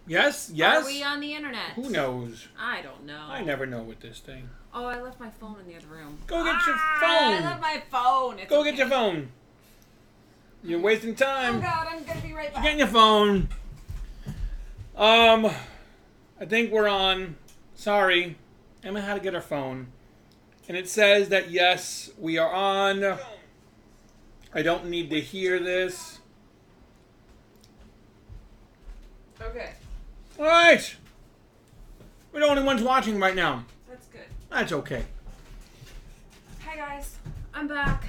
Yes, yes. Are we on the internet? Who knows? I don't know. I never know with this thing. Oh, I left my phone in the other room. Go get your phone. I left my phone. Go get your phone. You're wasting time. Oh God, I'm gonna be right back. Get your phone. I think we're on. Sorry, Emma had to get her phone, and it says that yes, we are on. I don't need to hear this. Okay. All right. We're the only ones watching right now. That's good. That's okay. Hi guys, I'm back.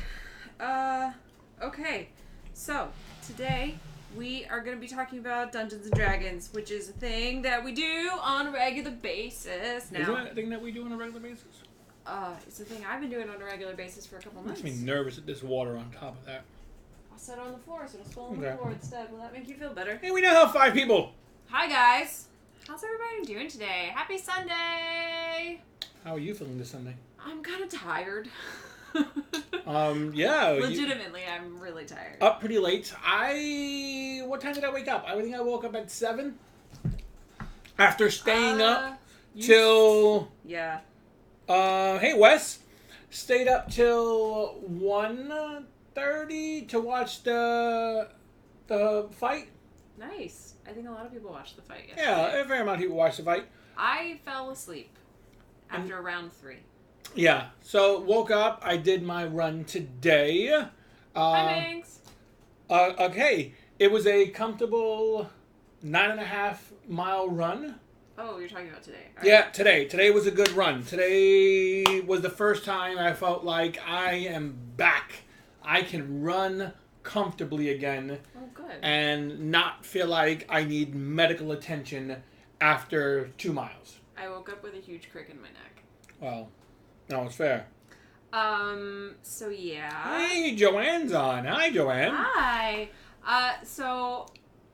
Okay. So today we are going to be talking about Dungeons and Dragons, which is a thing that we do on a regular basis now. Isn't that a thing that we do on a regular basis? It's a thing I've been doing on a regular basis for a couple months. Makes me nervous that there's water on top of that. I'll set it on the floor, so it'll spill on the floor instead. Will that make you feel better? Hey, we now have 5 people. Hi guys. How's everybody doing today? Happy Sunday. How are you feeling this Sunday? I'm kind of tired. Yeah. Legitimately, I'm really tired. Up pretty late. What time did I wake up? I think I woke up at 7. After staying up till... Yeah. Hey, Wes. Stayed up till 1:30 to watch the fight. Nice. I think a lot of people watched the fight yesterday. Yeah, a fair amount of people watched the fight. I fell asleep after round 3. Yeah, so woke up. I did my run today. Hi, Banks. Okay, it was a comfortable 9.5 mile run. Oh, you're talking about today. Yeah, today. Today was a good run. Today was the first time I felt like I am back. I can run comfortably again. Oh, good. And not feel like I need medical attention after 2 miles. I woke up with a huge crick in my neck. Well, no, it's fair. So yeah. Hey, Joanne's on. Hi, Joanne. Hi. So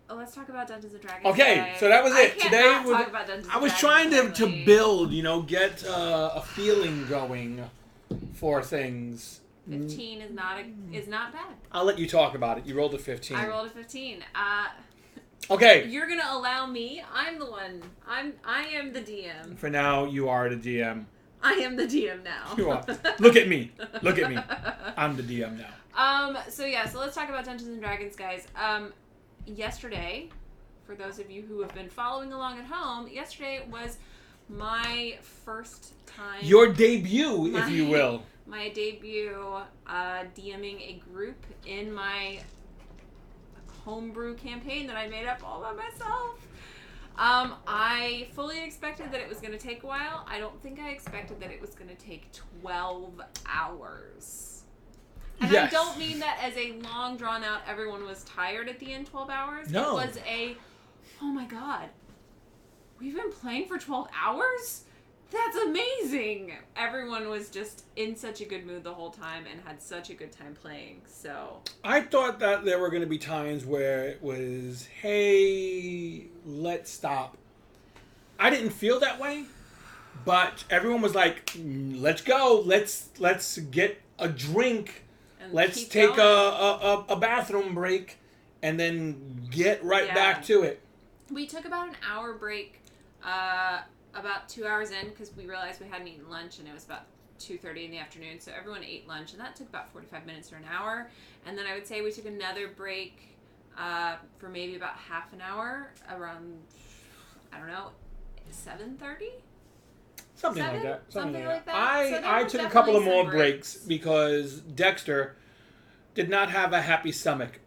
let's talk about Dungeons and Dragons. Okay, today. so that was it. I Today was. talk about Dungeons I was and trying Dragons to build, get a feeling going for things. 15 is not bad. I'll let you talk about it. You rolled a 15. I rolled a 15. Okay. You're gonna allow me. I'm the one. I am the DM. For now, you are the DM. I am the DM now. You are. Look at me. Look at me. I'm the DM now. So let's talk about Dungeons and Dragons, guys. Yesterday, for those of you who have been following along at home, yesterday was my first time. Your debut, if you will. My debut DMing a group in my homebrew campaign that I made up all by myself. I fully expected that it was going to take a while. I don't think I expected that it was going to take 12 hours. And yes. I don't mean that as a long, drawn out, everyone was tired at the end 12 hours. No. It was oh my God, we've been playing for 12 hours? That's amazing! Everyone was just in such a good mood the whole time and had such a good time playing, so... I thought that there were going to be times where it was, hey, let's stop. I didn't feel that way, but everyone was like, let's go, let's get a drink, And let's take a bathroom break, and then get right back to it. We took about an hour break, about 2 hours in, because we realized we hadn't eaten lunch, and it was about 2:30 in the afternoon, so everyone ate lunch, and that took about 45 minutes or an hour. And then I would say we took another break for maybe about half an hour, around, I don't know, 7:30? Something like that. Something like that. I took a couple of more breaks because Dexter did not have a happy stomach.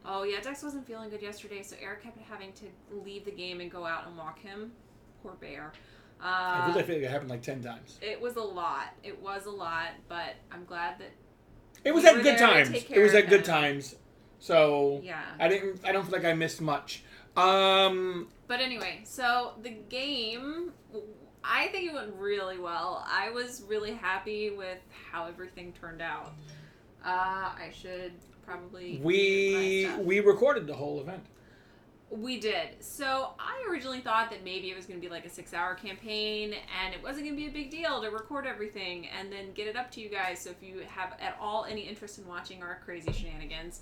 Oh, yeah, Dex wasn't feeling good yesterday, so Eric kept having to leave the game and go out and walk him. Poor bear. I feel like it happened like 10 times. It was a lot. It was a lot, but I'm glad that it was at good times. It was at good times. So yeah. I don't feel like I missed much. But anyway, so the game, I think it went really well. I was really happy with how everything turned out. I should probably we recorded the whole event. We did. So I originally thought that maybe it was going to be like a 6-hour campaign and it wasn't going to be a big deal to record everything and then get it up to you guys. So if you have at all any interest in watching our crazy shenanigans,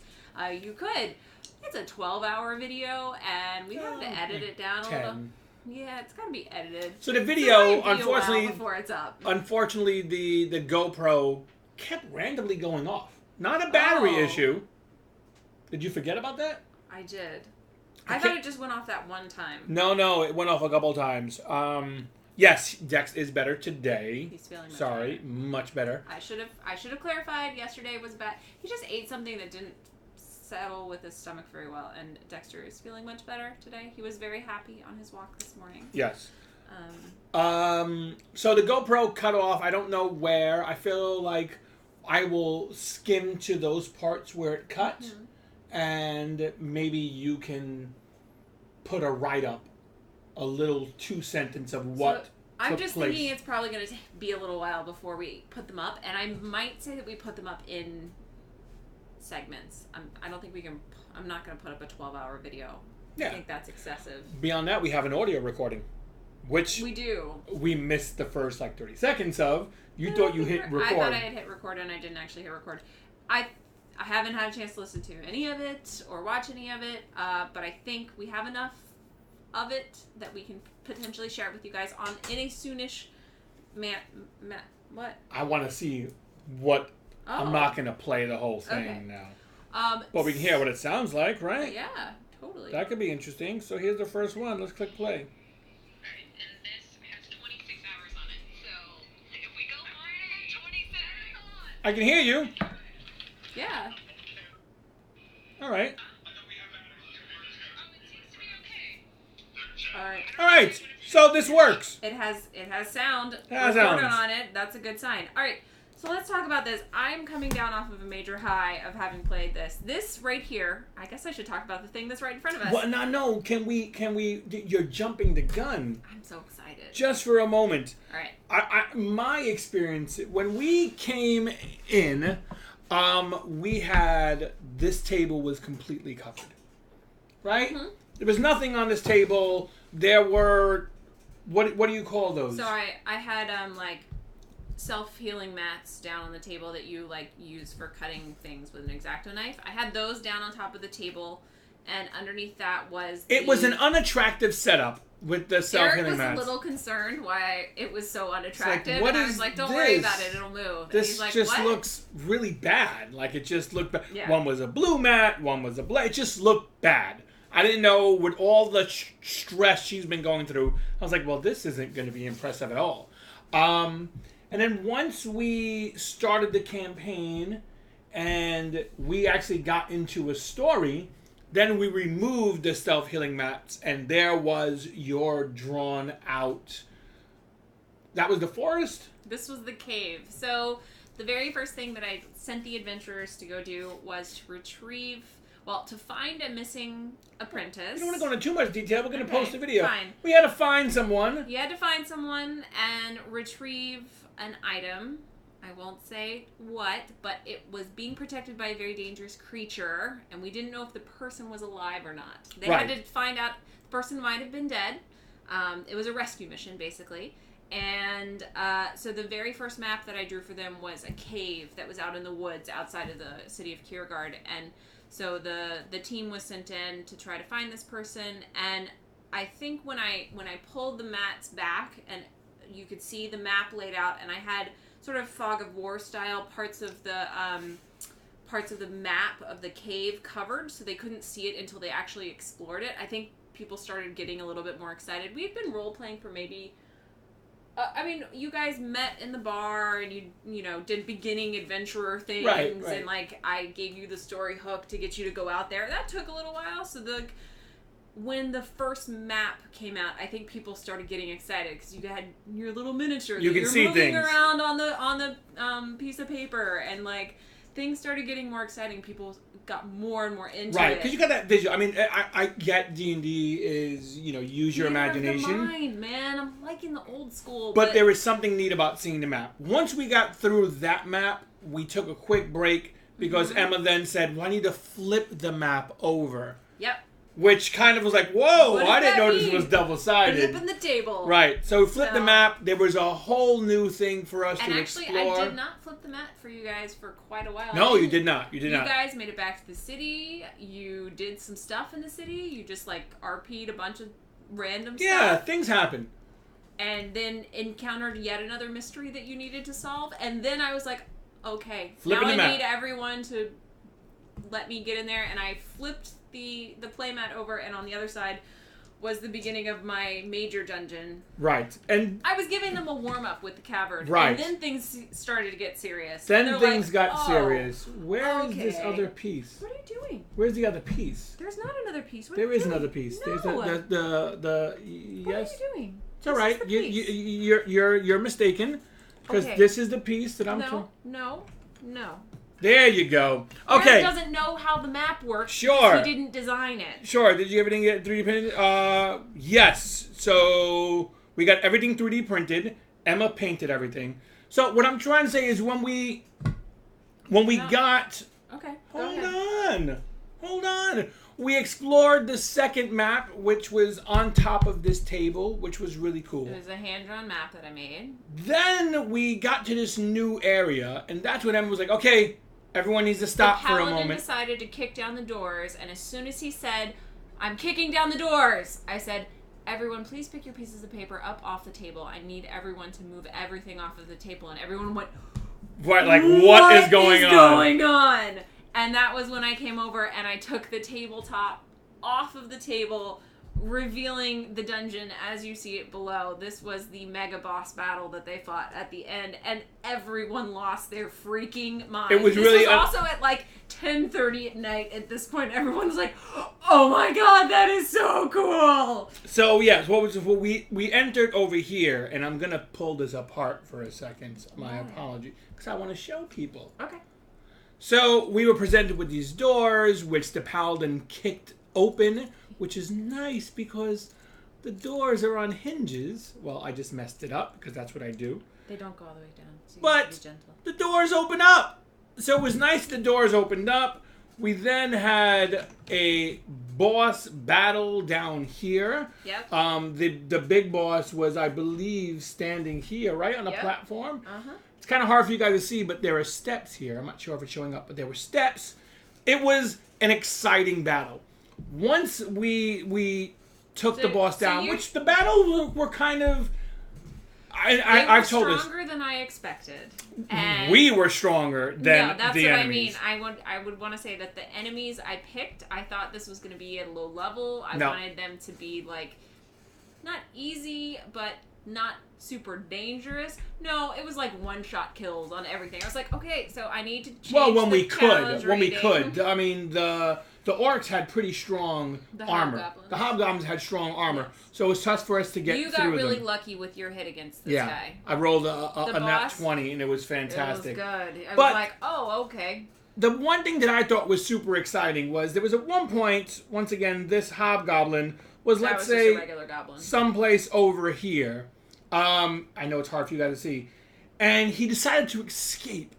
you could. It's a 12-hour video and we have to edit it down a little. Yeah, it's got to be edited. So the video, unfortunately, before it's up. Unfortunately, the GoPro kept randomly going off. Not a battery issue. Did you forget about that? I did. I thought it just went off that one time. No, it went off a couple of times. Yes, Dex is better today. He's feeling much better. I should have clarified. Yesterday was bad. He just ate something that didn't settle with his stomach very well, and Dexter is feeling much better today. He was very happy on his walk this morning. Yes. So the GoPro cut off. I don't know where. I feel like I will skim to those parts where it cut. Mm-hmm. And maybe you can put a write-up, a little 2-sentence of what I'm just thinking it's probably going to be a little while before we put them up, and I might say that we put them up in segments. I don't think we can. I'm not going to put up a 12-hour video. Yeah. I think that's excessive. Beyond that, we have an audio recording, which we do. We missed the first 30 seconds of. You thought you hit record. I thought I had hit record, and I didn't actually hit record. I haven't had a chance to listen to any of it or watch any of it, but I think we have enough of it that we can potentially share it with you guys in a soonish what? I want to see what... Oh. I'm not going to play the whole thing now. But we can hear what it sounds like, right? Yeah, totally. That could be interesting. So here's the first one. Let's click play. And this has 26 hours on it. So if we go harder, 26 on. I can hear you. Yeah. All right. Oh, it seems to be okay. All right. So this works. It has sound recorded on it. That's a good sign. All right. So let's talk about this. I'm coming down off of a major high of having played this. This right here, I guess I should talk about the thing that's right in front of us. Well, no. Can we? You're jumping the gun. I'm so excited. Just for a moment. All right. My experience when we came in, we had this table was completely covered, right? Mm-hmm. There was nothing on this table. There were, what do you call those? So I had like self-healing mats down on the table that you like use for cutting things with an X-Acto knife. I had those down on top of the table, and underneath that was it was an unattractive setup with the self-healing mats. Eric was a little concerned why it was so unattractive, like, and I was like, "Don't worry about it; it'll move." This and he's like, just what? Looks really bad. Like it just looked bad. Yeah. One was a blue mat, one was a black. It just looked bad. I didn't know with all the stress she's been going through. I was like, well, this isn't going to be impressive at all. And then once we started the campaign and we actually got into a story, then we removed the self-healing mats and there was your drawn out... That was the forest? This was the cave. So the very first thing that I sent the adventurers to go do was to retrieve... Well, to find a missing apprentice. You don't want to go into too much detail. We're going to post a video. Fine. We had to find someone. You had to find someone and retrieve an item. I won't say what, but it was being protected by a very dangerous creature, and we didn't know if the person was alive or not. They had to find out the person might have been dead. It was a rescue mission, basically. And so the very first map that I drew for them was a cave that was out in the woods outside of the city of Kyrgard, and so the team was sent in to try to find this person, and I think when I pulled the mats back and you could see the map laid out, and I had sort of fog of war style parts of the map of the cave covered, so they couldn't see it until they actually explored it. I think people started getting a little bit more excited. We had been role playing for maybe. I mean, you guys met in the bar and you know, did beginning adventurer things. Right. And, like, I gave you the story hook to get you to go out there. That took a little while. So, when the first map came out, I think people started getting excited because you had your little miniature. You can see moving things around on the piece of paper. And, like, things started getting more exciting. People got more and more into it. Right, because you got that visual. I mean, I get D&D is, you know, use your imagination. The mind, man. I'm liking the old school. But there is something neat about seeing the map. Once we got through that map, we took a quick break because Emma then said, well, I need to flip the map over. Yep. which kind of was like, whoa, What does I didn't that know this mean? was double-sided. Flipping the table. Right. So we flipped the So- map. There was a whole new thing for us And to actually, explore. I did not flip the map for you guys for quite a while. No, you did not. You did You not. guys made it back to the city. You did some stuff in the city. You just like RP'd a bunch of random Yeah, stuff. things happen. And then encountered yet another mystery that you needed to solve. And then I was like, okay, Flipping now the I map. need everyone to let me get in there. And I flipped the playmat over, and on the other side was the beginning of my major dungeon. Right. And I was giving them a warm-up with the cavern. Right. And then things started to get serious. then And they're things like, got "Oh, serious. Where is this okay. other piece? What are you doing? Where's the other piece? There's not another piece. What There are you is doing? another piece. No. There's the What yes. are you doing? It's all This is right. the piece. You're mistaken because Okay. this is the piece that I'm. No. There you go. Eric Okay. doesn't know how the map works. Sure. because He didn't design it. Sure. Did you everything get 3D printed? Yes. So we got everything 3D printed. Emma painted everything. So what I'm trying to say is when we No. got Okay. Go hold ahead. on. We explored the second map, which was on top of this table, which was really cool. It was a hand-drawn map that I made. Then we got to this new area, and that's when Emma was like, okay, everyone needs to stop the for a paladin moment. decided to kick down the doors, and as soon as he said, "I'm kicking down the doors," I said, "Everyone, please pick your pieces of paper up off the table. I need everyone to move everything off of the table." And everyone went, What is going on? And that was when I came over and I took the tabletop off of the table, revealing the dungeon as you see it below. This was the mega boss battle that they fought at the end, and everyone lost their freaking mind. It was this really was also at like 10:30 at night. At this point, everyone was like, "Oh my god, that is so cool!" So yes, we entered over here, and I'm gonna pull this apart for a second. My apology, because I want to show people. Okay. So we were presented with these doors, which the paladin kicked open, which is nice because the doors are on hinges. Well, I just messed it up because that's what I do. They don't go all the way down. So you But have to be gentle. the doors open up. So it was nice the doors opened up. We then had a boss battle down here. Yep. The big boss was, I believe, standing here, right, on the Yep. platform. Uh-huh. It's kind of hard for you guys to see, but there are steps here. I'm not sure if it's showing up, but there were steps. It was an exciting battle. Once we took the boss down, which the battles were kind of... I've told this. Stronger than I expected. And We were stronger than no, that's the what enemies. I mean. I would want to say that the enemies I picked, I thought this was going to be at a low level. I No. wanted them to be like not easy, but not super dangerous. No, it was like one-shot kills on everything. I was like, okay, so I need to change Well, when the we challenge rating. could. I mean, the orcs had pretty strong The armor. hobgoblins. The hobgoblins had strong armor, so it was tough for us to get You through got really them. lucky with your hit against this Yeah, guy. I rolled a The nat boss? 20, and it was It fantastic. was good. I But- was like, oh, okay. The one thing that I thought was super exciting was there was at one point, once again, this hobgoblin was, That let's was just say, a regular goblin. someplace over here. I know it's hard for you guys to see. And he decided to escape.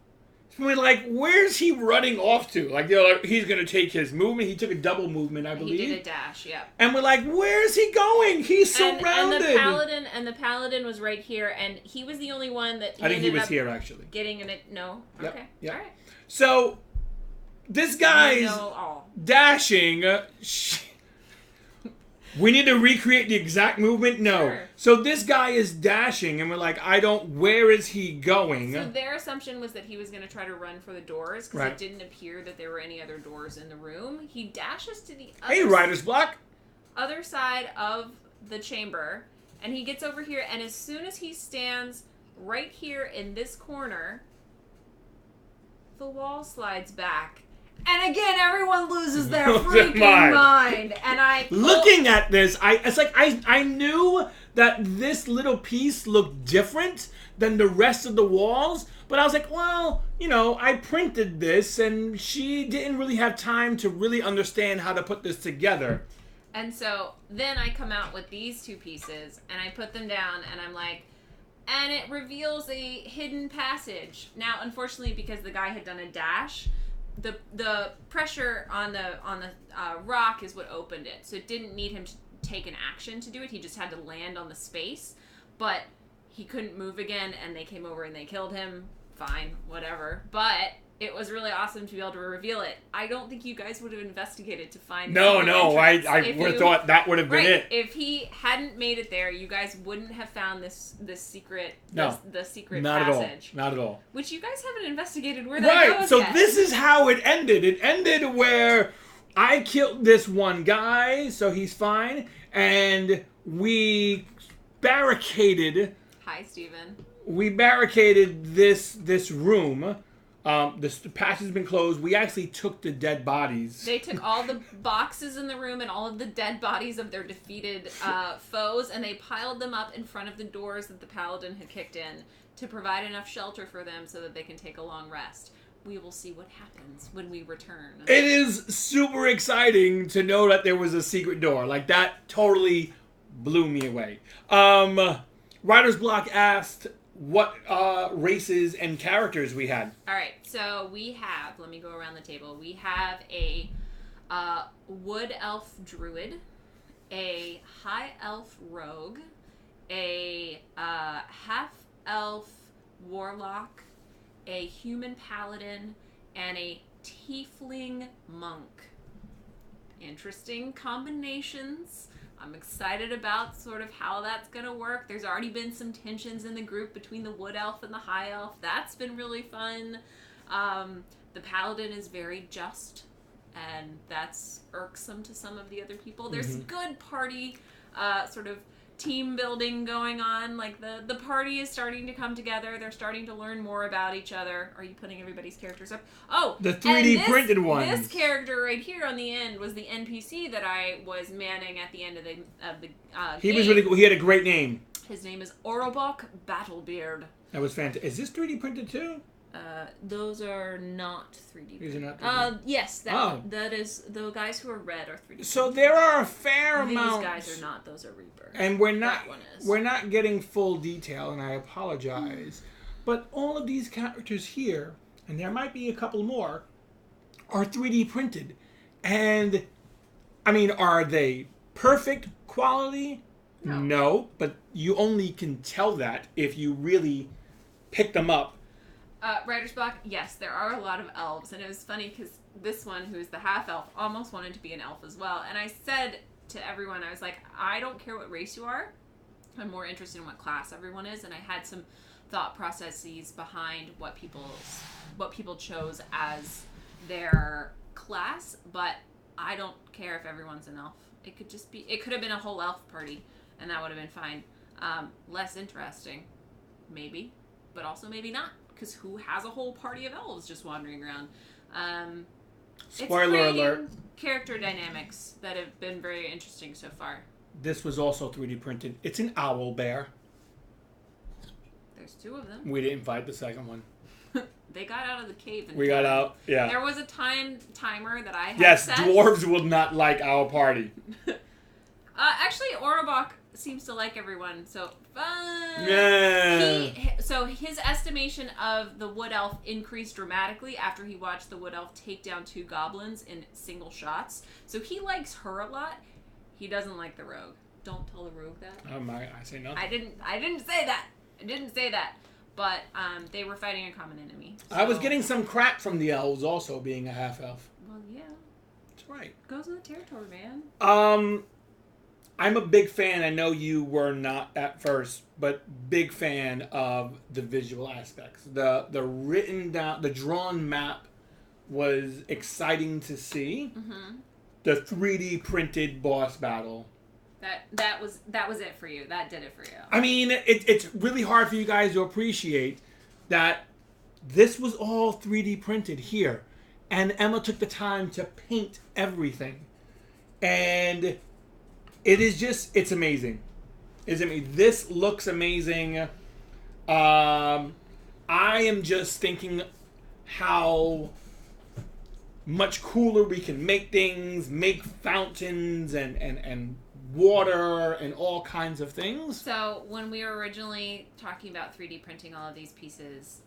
And we're like, where's he running off to? Like, he's going to take his movement. He took a double movement, I believe. He did a dash, yep. And we're like, where's he going? He's surrounded. And the paladin was right here, and he was the only one that I think he ended was up here, actually. getting in it. No, Yep, okay, yep. all right. So, this You guy's know all. dashing. We need to recreate the exact movement? No. Sure. So this guy is dashing, and we're like, where is he going? So their assumption was that he was going to try to run for the doors because Right. it didn't appear that there were any other doors in the room. He dashes to the Hey, Rider's Block. other side of the chamber, and he gets over here, and as soon as he stands right here in this corner, the wall slides back. And again, everyone loses their freaking mind. And Looking at this, I knew that this little piece looked different than the rest of the walls, but I was like, well, I printed this, and she didn't really have time to really understand how to put this together. And so then I come out with these two pieces, and I put them down, and I'm like, and it reveals a hidden passage. Now, unfortunately, because the guy had done a dash, the pressure on the rock is what opened it. So it didn't need him to take an action to do it. He just had to land on the space. But he couldn't move again, and they came over and they killed him. Fine, whatever. But it was really awesome to be able to reveal it. I don't think you guys would have investigated to find. No, I would have thought that would have been it. If he hadn't made it there, you guys wouldn't have found this secret. No, the secret not passage. Not at all. Which you guys haven't investigated where that goes. Right. So yet. this is how it ended. It ended where I killed this one guy, so he's fine, and we barricaded. Hi, Steven. We barricaded this room. The passage has been closed. We actually took the dead bodies. They took all the boxes in the room and all of the dead bodies of their defeated foes, and they piled them up in front of the doors that the paladin had kicked in to provide enough shelter for them so that they can take a long rest. We will see what happens when we return. It is super exciting to know that there was a secret door. Like, that totally blew me away. Writer's Block asked what races and characters we had. All right, so we have, let me go around the table. We have a wood elf druid, a high elf rogue, a half elf warlock, a human paladin, and a tiefling monk. Interesting combinations. I'm excited about sort of how that's going to work. There's already been some tensions in the group between the wood elf and the high elf. That's been really fun. The paladin is very just, and that's irksome to some of the other people. There's good party sort of team building going on. Like the party is starting to come together. They're starting to learn more about each other. Are you putting everybody's characters up? Oh, the 3D printed ones. This character right here on the end was the NPC that I was manning at the end of the He game. was really cool. He had a great name. His name is Orobok Battlebeard. That was fantastic. Is this 3D printed too? Those are not 3D. These are not 3D. Yes, that is the guys who are red are 3D. So there are a fair amount. These guys are not. Those are Reaper. And we're not getting full detail, and I apologize. But all of these characters here, and there might be a couple more, are 3D printed. And I mean, are they perfect quality? No, but you only can tell that if you really pick them up. Writer's Block, yes, there are a lot of elves, and it was funny because this one, who's the half-elf, almost wanted to be an elf as well, and I said to everyone, I was like, I don't care what race you are, I'm more interested in what class everyone is, and I had some thought processes behind what people chose as their class, but I don't care if everyone's an elf. It could have been a whole elf party, and that would have been fine. Less interesting, maybe, but also maybe not. Because who has a whole party of elves just wandering around? Spoiler alert. Character dynamics that have been very interesting so far. This was also 3D printed. It's an owl bear. There's two of them. We didn't fight the second one. They got out of the cave. We got out, yeah. There was a timer that I had Yes, set. dwarves will not like our party. Actually, Orobok seems to like everyone, so fun. Yeah. So his estimation of the wood elf increased dramatically after he watched the wood elf take down 2 goblins in single shots. So he likes her a lot. He doesn't like the rogue. Don't tell the rogue that. Oh my! I say nothing. I didn't say that. But they were fighting a common enemy. So. I was getting some crap from the elves also being a half elf. Well, yeah. That's right. Goes in the territory, man. I'm a big fan. I know you were not at first, but big fan of the visual aspects. The written down, the drawn map was exciting to see. Mm-hmm. The 3D printed boss battle. That was it for you. That did it for you. I mean, it's really hard for you guys to appreciate that this was all 3D printed here, and Emma took the time to paint everything, and it's amazing. This looks amazing. I am just thinking how much cooler we can make things, make fountains and water and all kinds of things. So when we were originally talking about 3D printing all of these pieces,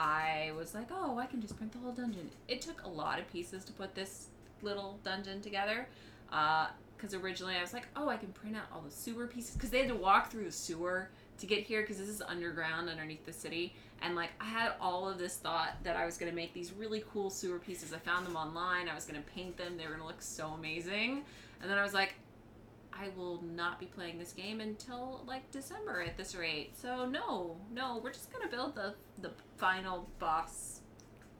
I was like, oh, I can just print the whole dungeon. It took a lot of pieces to put this little dungeon together. Because originally I was like, oh, I can print out all the sewer pieces. Because they had to walk through the sewer to get here, because this is underground underneath the city. And like, I had all of this thought that I was going to make these really cool sewer pieces. I found them online. I was going to paint them. They were going to look so amazing. And then I was like, I will not be playing this game until like December at this rate. So no, we're just gonna build the final boss.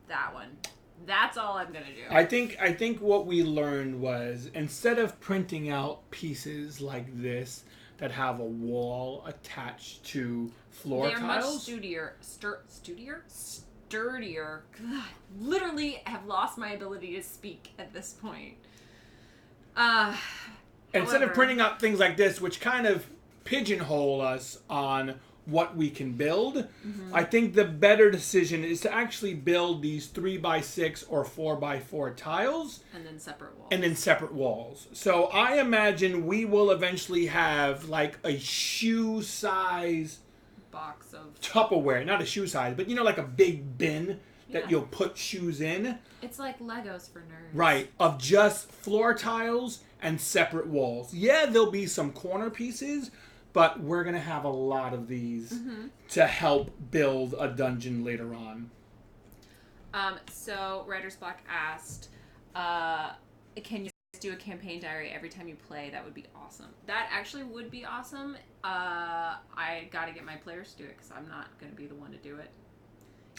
That one. That's all I'm gonna do. I think what we learned was, instead of printing out pieces like this that have a wall attached to floor They're tiles, much sturdier. God, literally have lost my ability to speak at this point. instead of However, printing out things like this, which kind of pigeonhole us on what we can build, I think the better decision is to actually build these 3x6 or 4x4 tiles and then separate walls. So I imagine we will eventually have like a shoe size box of Tupperware, not a shoe size, but like a big bin that Yeah. you'll put shoes in. It's like Legos for nerds. Right, of just floor tiles and separate walls. Yeah, there'll be some corner pieces, but we're going to have a lot of these to help build a dungeon later on. So Writer's Block asked, can you do a campaign diary every time you play? That would be awesome. That actually would be awesome. I got to get my players to do it, because I'm not going to be the one to do it.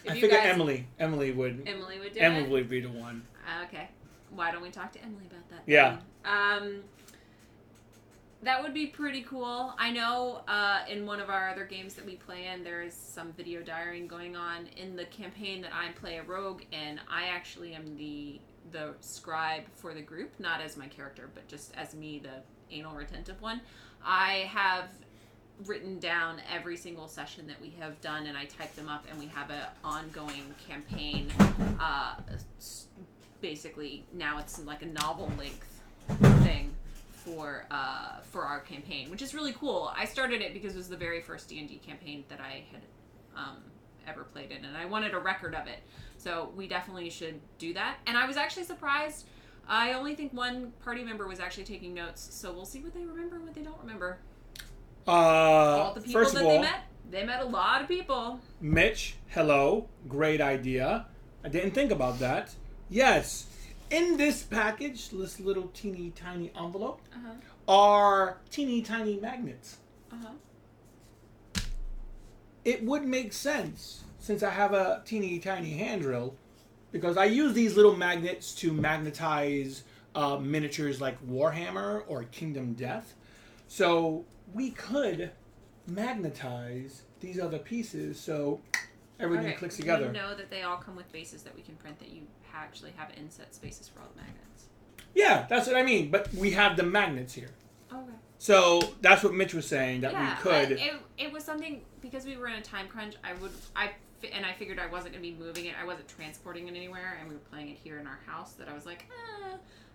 I figure Emily would. Emily would do it? Emily would be the one. Okay. Why don't we talk to Emily about that? Yeah. That would be pretty cool. I know in one of our other games that we play in, there is some video diarying going on. In the campaign that I play a rogue in, I actually am the scribe for the group, not as my character, but just as me, the anal retentive one. I have written down every single session that we have done, and I type them up, and we have an ongoing campaign. Basically, now it's like a novel length thing for our campaign, which is really cool. I started it because it was the very first D&D campaign that I had ever played in, and I wanted a record of it. So we definitely should do that. And I was actually surprised. I only think one party member was actually taking notes, so we'll see what they remember and what they don't remember. All the people first that of all, they met a lot of people. Mitch, hello, great idea. I didn't think about that. Yes, in this package, this little teeny tiny envelope, are teeny tiny magnets. It would make sense, since I have a teeny tiny hand drill, because I use these little magnets to magnetize miniatures like Warhammer or Kingdom Death. So we could magnetize these other pieces so everything clicks together. You know that they all come with bases that we can print, that you actually have inset spaces for all the magnets. Yeah, that's what I mean. But we have the magnets here. Okay. So that's what Mitch was saying, that we could. It was something, because we were in a time crunch, I figured I wasn't going to be moving it. I wasn't transporting it anywhere, and we were playing it here in our house, that I was like,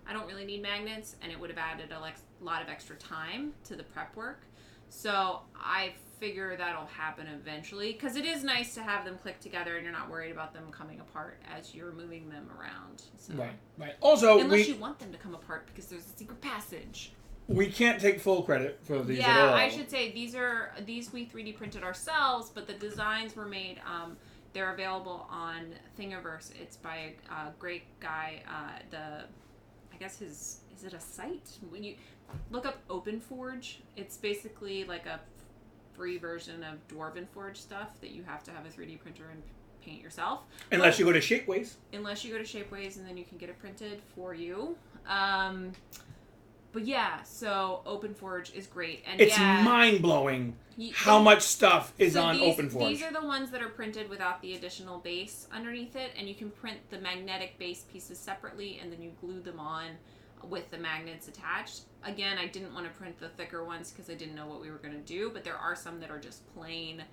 I don't really need magnets, and it would have added a lot of extra time to the prep work. So I figure that'll happen eventually, because it is nice to have them click together and you're not worried about them coming apart as you're moving them around. So, right. Also, unless you want them to come apart because there's a secret passage. We can't take full credit for these at all. Yeah, I should say these we 3D printed ourselves, but the designs were made. They're available on Thingiverse. It's by a great guy. I guess is it a site? When you look up OpenForge, it's basically like a free version of Dwarven Forge stuff that you have to have a 3D printer and paint yourself. Unless you go to Shapeways. Unless you go to Shapeways, and then you can get it printed for you. But yeah, so OpenForge is great, and it's mind-blowing how much stuff is on OpenForge. These are the ones that are printed without the additional base underneath it, and you can print the magnetic base pieces separately, and then you glue them on with the magnets attached. Again, I didn't want to print the thicker ones because I didn't know what we were going to do, but there are some that are just plain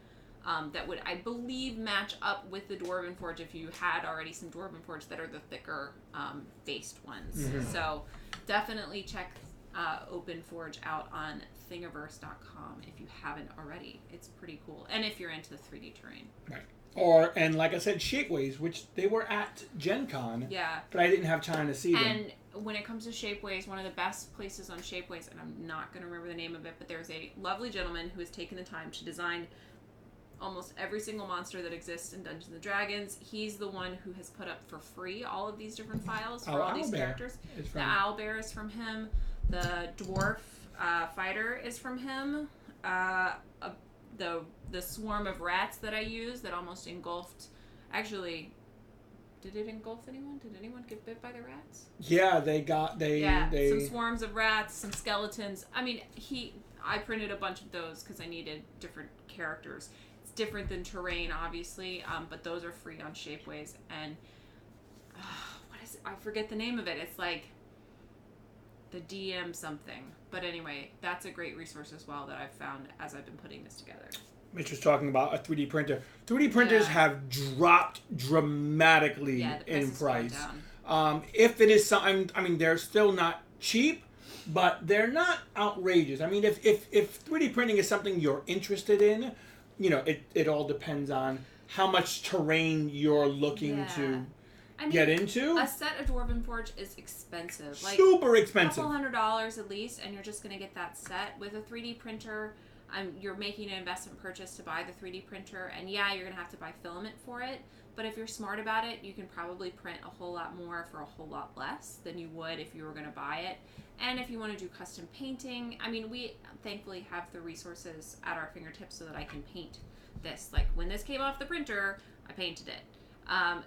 that would, I believe, match up with the Dwarven Forge if you had already some Dwarven Forge that are the thicker based ones. Mm-hmm. So definitely check OpenForge out on Thingiverse.com if you haven't already. It's pretty cool. And if you're into 3D terrain. Right. And like I said, Shapeways, which they were at Gen Con. Yeah. But I didn't have time to see them. And when it comes to Shapeways, one of the best places on Shapeways, and I'm not going to remember the name of it, but there's a lovely gentleman who has taken the time to design almost every single monster that exists in Dungeons and Dragons. He's the one who has put up for free all of these different files for all these characters. The owlbear is from him. The dwarf fighter is from him. The swarm of rats that I used that almost engulfed. Actually, did it engulf anyone? Did anyone get bit by the rats? Yeah, they some swarms of rats, some skeletons. I mean, I printed a bunch of those because I needed different characters. It's different than terrain, obviously, but those are free on Shapeways. And what is it? I forget the name of it. It's like the DM something. But anyway, that's a great resource as well that I've found as I've been putting this together. Mitch was talking about a 3D printer. 3D printers have dropped dramatically in price. If it is something, I mean, they're still not cheap, but they're not outrageous. I mean, if 3D printing is something you're interested in, you know, it all depends on how much terrain you're looking to get into. A set of Dwarven Forge is expensive. Like, super expensive. $200 at least, and you're just going to get that set. With a 3D printer, you're making an investment purchase to buy the 3D printer, and yeah, you're going to have to buy filament for it, but if you're smart about it, you can probably print a whole lot more for a whole lot less than you would if you were going to buy it. And if you want to do custom painting, I mean, we thankfully have the resources at our fingertips so that I can paint this. Like, when this came off the printer, I painted it.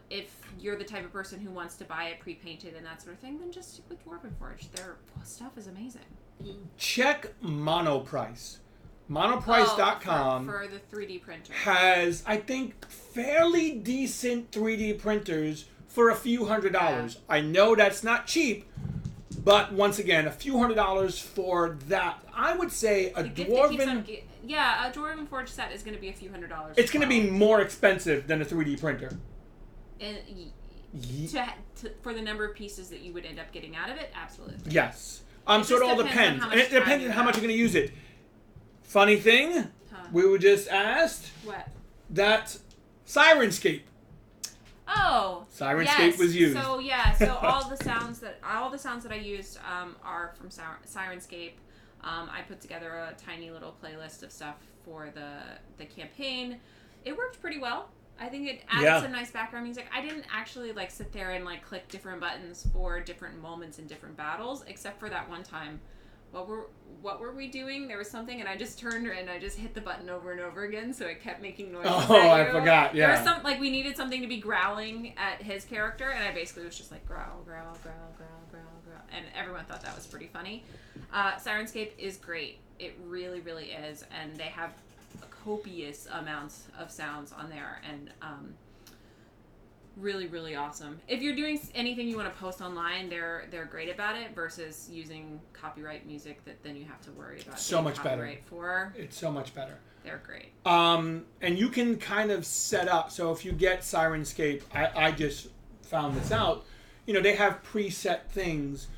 If you're the type of person who wants to buy it pre-painted and that sort of thing, then just stick with Dwarven Forge. Their stuff is amazing. Check Monoprice. Monoprice.com for the 3D printer has, I think, fairly decent 3D printers for a few $100s. Yeah. I know that's not cheap, but once again, a few $100s for that. I would say a Dwarven... a Dwarven Forge set is going to be a few $100s. It's going to be more expensive than a 3D printer. For the number of pieces that you would end up getting out of it, absolutely. Yes. So it all depends. And it depends on how much you're going to use it. Funny thing, we were just asked. What? That Sirenscape. Oh. Sirenscape was used. So all the sounds that I used are from Sirenscape. I put together a tiny little playlist of stuff for the campaign. It worked pretty well. I think it added some nice background music. I didn't actually sit there and click different buttons for different moments in different battles, except for that one time. What were we doing? There was something, and I just turned and I just hit the button over and over again, so it kept making noises. Oh, I forgot. Yeah. There was we needed something to be growling at his character, and I basically was just growl, growl, growl, growl, growl, growl, and everyone thought that was pretty funny. Sirenscape is great. It really, really is, and they have copious amounts of sounds on there, and really, really awesome. If you're doing anything you want to post online, they're great about it versus using copyright music that then you have to worry about. So much better. For. It's so much better. They're great. And you can kind of set up. So if you get Sirenscape, I just found this out. You know, they have preset things,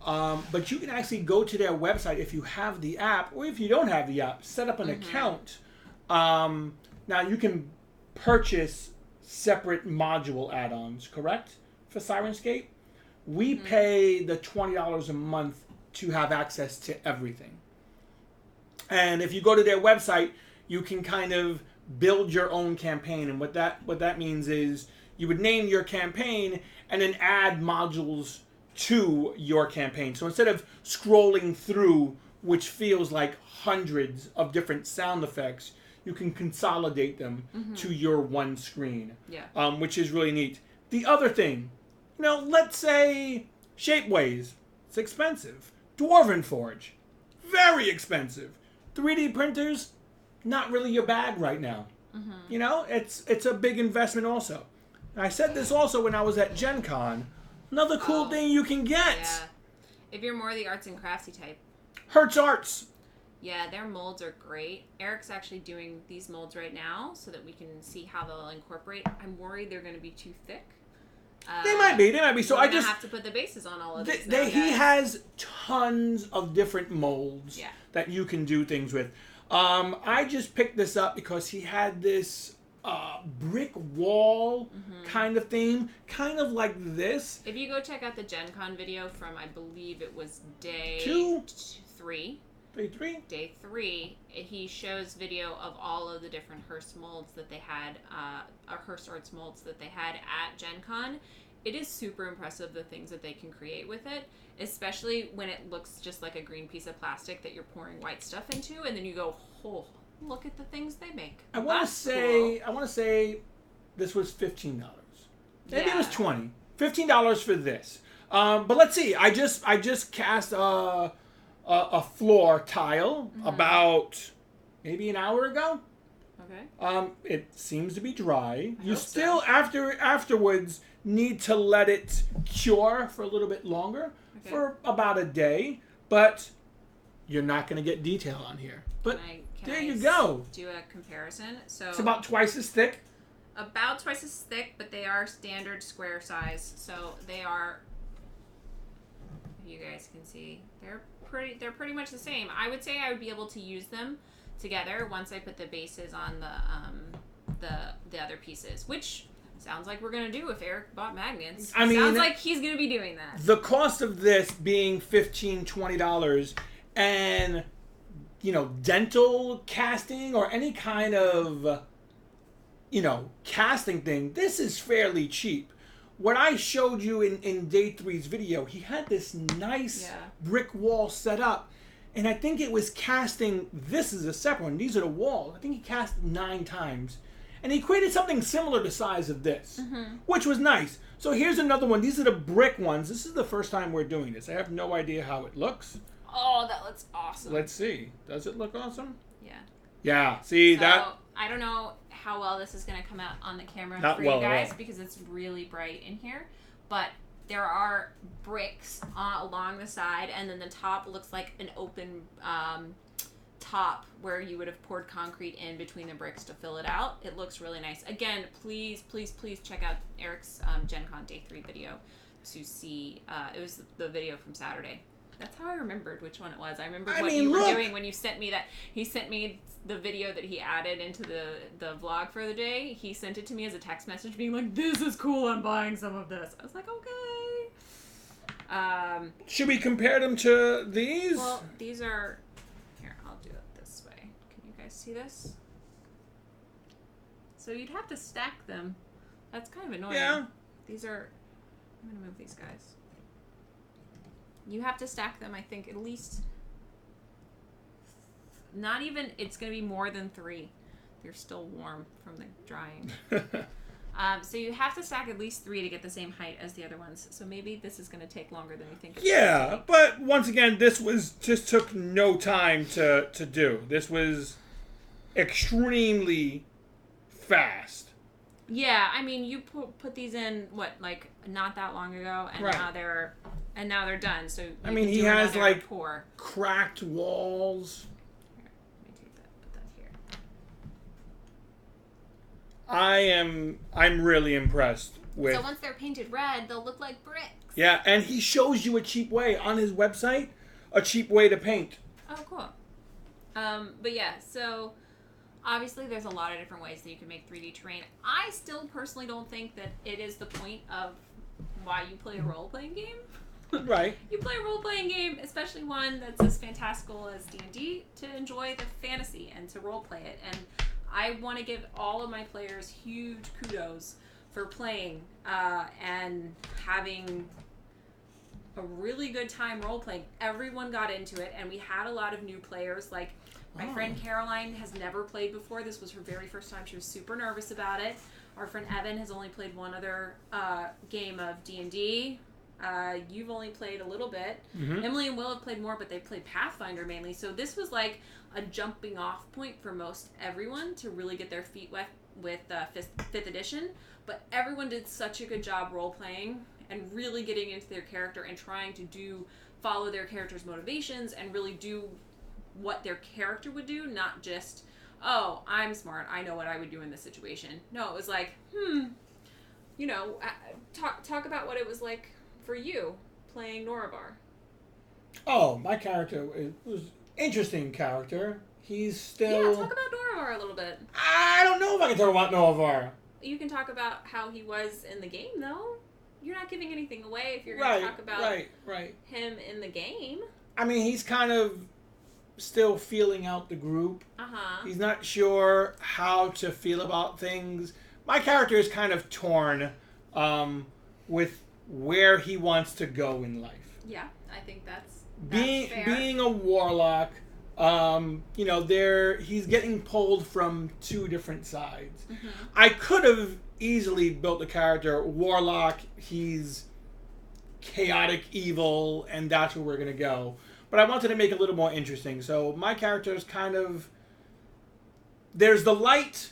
but you can actually go to their website if you have the app, or if you don't have the app, set up an account. Now you can purchase separate module add-ons, correct? For Sirenscape, we pay the $20 a month to have access to everything. And if you go to their website, you can kind of build your own campaign. And what that means is you would name your campaign and then add modules to your campaign. So instead of scrolling through, which feels like hundreds of different sound effects, you can consolidate them to your one screen, which is really neat. The other thing, let's say Shapeways, it's expensive. Dwarven Forge, very expensive. 3D printers, not really your bag right now. It's a big investment also. And I said this also when I was at Gen Con. Another cool thing you can get. Yeah. If you're more the arts and craftsy type. Hertz Arts. Yeah, their molds are great. Eric's actually doing these molds right now so that we can see how they'll incorporate. I'm worried they're going to be too thick. They might be. So I just have to put the bases on all of these. He has tons of different molds that you can do things with. I just picked this up because he had this brick wall kind of theme, kind of like this. If you go check out the Gen Con video from, I believe it was day 3. Day 3, he shows video of all of the different Hearst molds that they had, Hearst Arts molds that they had at Gen Con. It is super impressive the things that they can create with it, especially when it looks just like a green piece of plastic that you're pouring white stuff into, and then you go, oh, look at the things they make. I want to say this was $15. Maybe it was $20. $15 for this. But let's see. I just cast a floor tile about maybe an hour ago. Okay. It seems to be dry. You still afterwards need to let it cure for a little bit longer, for about a day, but you're not going to get detail on here. But there you go. Do a comparison. So it's about twice as thick. About twice as thick, but they are standard square size. So they are, if you guys can see, they're pretty much the same. I would say I would be able to use them together once I put the bases on the other pieces, which sounds like we're gonna do if Eric bought magnets. I mean, sounds like he's gonna be doing that. The cost of this being $15-$20, and dental casting or any kind of casting thing, this is fairly cheap. What I showed you in day 3's video, he had this nice brick wall set up, and I think it was casting. This is a separate one. These are the walls. I think he cast 9 times. And he created something similar to the size of this, which was nice. So here's another one. These are the brick ones. This is the first time we're doing this. I have no idea how it looks. Oh, that looks awesome. Let's see. Does it look awesome? Yeah. Yeah. See that? I don't know how well this is going to come out on the camera Not for well you guys at all. because it's really bright in here. But there are bricks along the side, and then the top looks like an open top where you would have poured concrete in between the bricks to fill it out. It looks really nice. Again, please check out Eric's Gen Con Day 3 video to see. It was the video from Saturday. That's how I remembered which one it was. I remembered what you were doing when you sent me that. He sent me the video that he added into the vlog for the day. He sent it to me as a text message being like, "This is cool, I'm buying some of this." I was like, okay. Should we compare them to these? Well, these are... Here, I'll do it this way. Can you guys see this? So you'd have to stack them. That's kind of annoying. Yeah. These are... I'm going to move these guys. You have to stack them, I think, at least... Not even... It's going to be more than 3. They're still warm from the drying. So you have to stack at least 3 to get the same height as the other ones. So maybe this is going to take longer than you think. Yeah, but once again, this just took no time to do. This was extremely fast. Yeah, I mean, you put these in not that long ago, and now they're done. So I mean, he has cracked walls. Here, let me take that. Put that here. I'm really impressed with. So once they're painted red, they'll look like bricks. Yeah, and he shows you a cheap way on his website, a cheap way to paint. Oh, cool. But yeah, so obviously there's a lot of different ways that you can make 3D terrain. I still personally don't think that it is the point of why you play a role-playing game. Right. You play a role-playing game, especially one that's as fantastical as D&D, to enjoy the fantasy and to role-play it. And I want to give all of my players huge kudos for playing and having a really good time role-playing. Everyone got into it, and we had a lot of new players. Like, my friend Caroline has never played before. This was her very first time. She was super nervous about it. Our friend Evan has only played one other game of D&D. You've only played a little bit. Mm-hmm. Emily and Will have played more, but they played Pathfinder mainly. So this was like a jumping off point for most everyone to really get their feet wet with 5th edition. But everyone did such a good job role-playing and really getting into their character and trying to follow their character's motivations and really do what their character would do, not just, oh, I'm smart, I know what I would do in this situation. No, it was like, talk about what it was like for you playing Norabar. Oh, my character was interesting character. He's still... Yeah, talk about Norabar Novar a little bit. I don't know if I can talk about Novar. You can talk about how he was in the game, though. You're not giving anything away if you're going to talk about him in the game. I mean, he's kind of still feeling out the group. He's not sure how to feel about things. My character is kind of torn with where he wants to go in life. Yeah, I think that's fair. Being a warlock, he's getting pulled from two different sides. I could have easily built a character warlock. He's chaotic evil, and that's where we're gonna go. But I wanted to make it a little more interesting. So my character is kind of, there's the light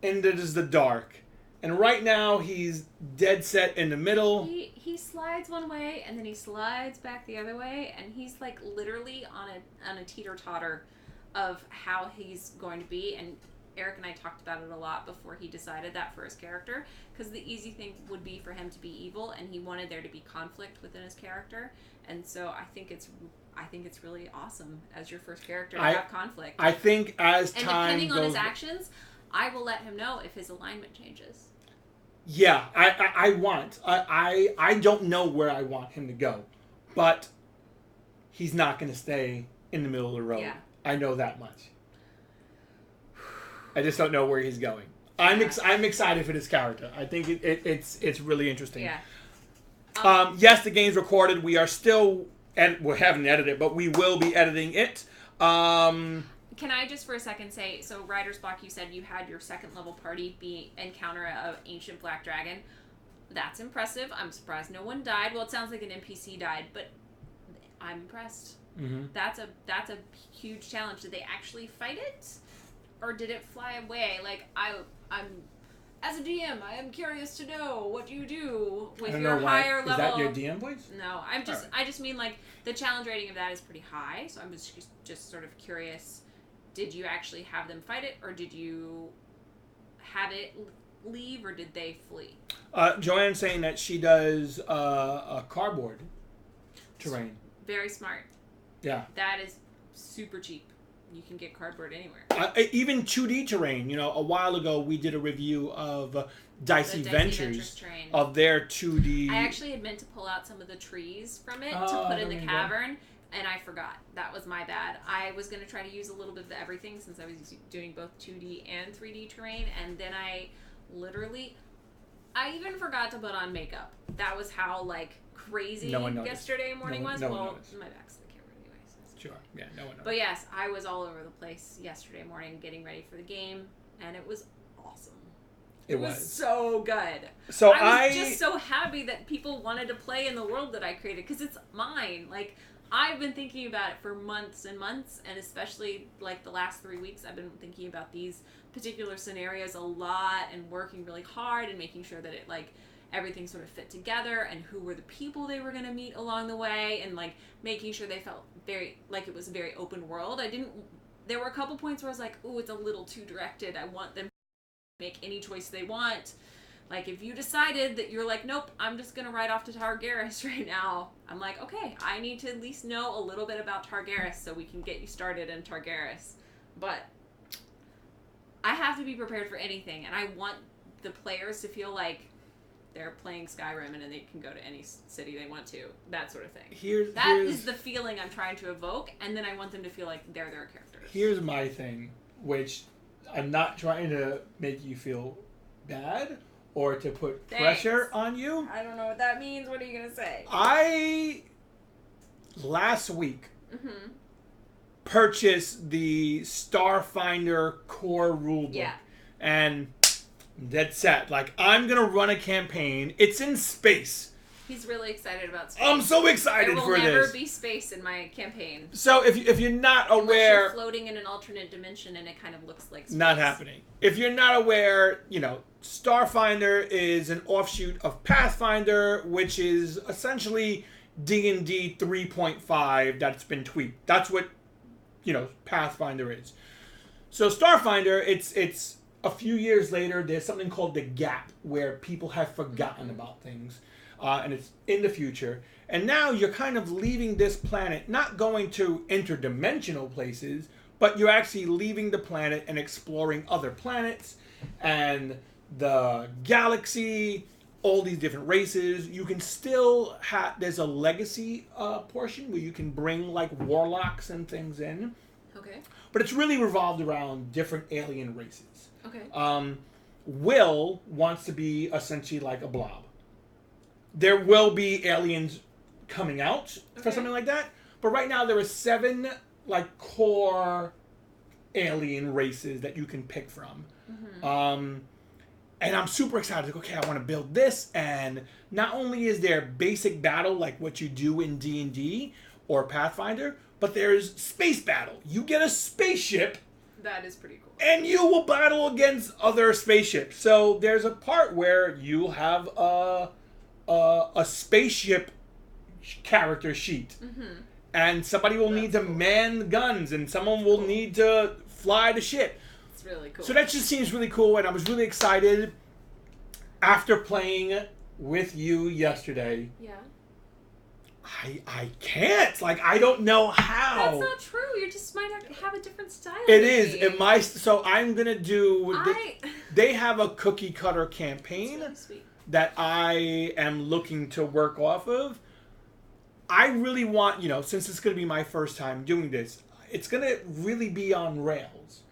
and there's the dark. And right now he's dead set in the middle. He slides one way and then he slides back the other way, and he's like literally on a teeter-totter of how he's going to be. And Eric and I talked about it a lot before he decided that for his character, because the easy thing would be for him to be evil, and he wanted there to be conflict within his character. And so I think it's really awesome as your first character to have conflict. I think as and time depending goes, on his actions, I will let him know if his alignment changes. Yeah, I don't know where I want him to go, but he's not going to stay in the middle of the road. Yeah. I know that much. I just don't know where he's going. I'm excited for this character. I think it's really interesting. Yeah. Yes, the game's recorded. We are still we haven't edited it, but we will be editing it. Can I just for a second say, so Writer's Block, you said you had your second level party encounter an ancient black dragon. That's impressive. I'm surprised no one died. Well, it sounds like an NPC died, but I'm impressed. That's a huge challenge. Did they actually fight it, or did it fly away? Like I'm as a DM, I am curious to know what you do with your higher level. Is that your DM voice? No, I just mean like the challenge rating of that is pretty high, so I'm just sort of curious. Did you actually have them fight it, or did you have it leave, or did they flee? Joanne's saying that she does a cardboard terrain. Very smart. Yeah. That is super cheap. You can get cardboard anywhere. Even 2D terrain. A while ago we did a review of Dicey Ventures of their 2D. I actually had meant to pull out some of the trees from it to put in the cavern. And I forgot. That was my bad. I was going to try to use a little bit of everything since I was doing both 2D and 3D terrain. And then I even forgot to put on makeup. That was how, crazy yesterday morning was. Well, my back's to the camera anyway. So sure. Yeah, no one knows. But yes, I was all over the place yesterday morning getting ready for the game. And it was awesome. It was so good. So I was just so happy that people wanted to play in the world that I created. Because it's mine. I've been thinking about it for months and months, and especially the last 3 weeks, I've been thinking about these particular scenarios a lot and working really hard and making sure that it everything sort of fit together, and who were the people they were going to meet along the way, and making sure they felt very it was a very open world. There were a couple points where I was like, ooh, it's a little too directed. I want them to make any choice they want. If you decided that you're nope, I'm just going to ride off to Targaryen right now. I'm like, okay, I need to at least know a little bit about Targaryen so we can get you started in Targaryen. But I have to be prepared for anything, and I want the players to feel like they're playing Skyrim and they can go to any city they want to. That sort of thing. That is the feeling I'm trying to evoke, and then I want them to feel like they're their characters. Here's my thing, which I'm not trying to make you feel bad or to put pressure on you. I don't know what that means. What are you going to say? Last week, purchased the Starfinder core rulebook. Yeah. And that's set. I'm going to run a campaign. It's in space. He's really excited about space. I'm so excited for this. There will never be space in my campaign. So if you're not aware... Unless you're floating in an alternate dimension and it kind of looks like space. Not happening. If you're not aware, Starfinder is an offshoot of Pathfinder, which is essentially D&D 3.5 that's been tweaked. That's what, Pathfinder is. So Starfinder, it's a few years later, there's something called the Gap, where people have forgotten about things. And it's in the future. And now you're kind of leaving this planet, not going to interdimensional places, but you're actually leaving the planet and exploring other planets and the galaxy, all these different races. You can still have, there's a legacy portion where you can bring like warlocks and things in, Okay. but it's really revolved around different alien races. Okay. Will wants to be essentially like a blob. There will be aliens coming out for Okay. something like that, but right now there are 7 like core alien races that you can pick from. And I'm super excited. Like, okay, I want to build this, and not only is there basic battle like what you do in D&D or Pathfinder, but there's space battle. You get a spaceship, That is pretty cool. and you will battle against other spaceships. So there's a part where you have a spaceship character sheet, and somebody will need to man the guns, and someone will need to fly the ship. It's really cool. So that just seems really cool, and I was really excited after playing with you yesterday. Yeah. I can't. Like, I don't know how. That's not true. You just might have a different style. It than is. me. It might. So I'm going to do... I... They have a cookie cutter campaign That's really sweet. that I am looking to work off of. I really want, since it's going to be my first time doing this, it's going to really be on rails.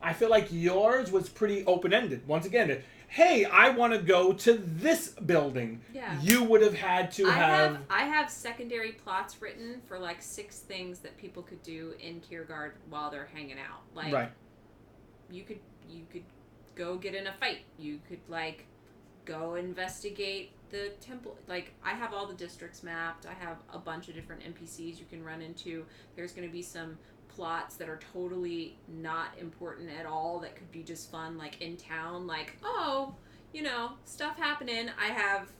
I feel like yours was pretty open-ended. Once again, hey, I want to go to this building. Yeah. You would have had to have... I have secondary plots written for like 6 things that people could do in Kyrgard while they're hanging out. Like, Right. You could go get in a fight. You could like go investigate the temple. Like, I have all the districts mapped. I have a bunch of different NPCs you can run into. There's going to be some plots that are totally not important at all that could be just fun, like in town, like, oh, stuff happening. I have,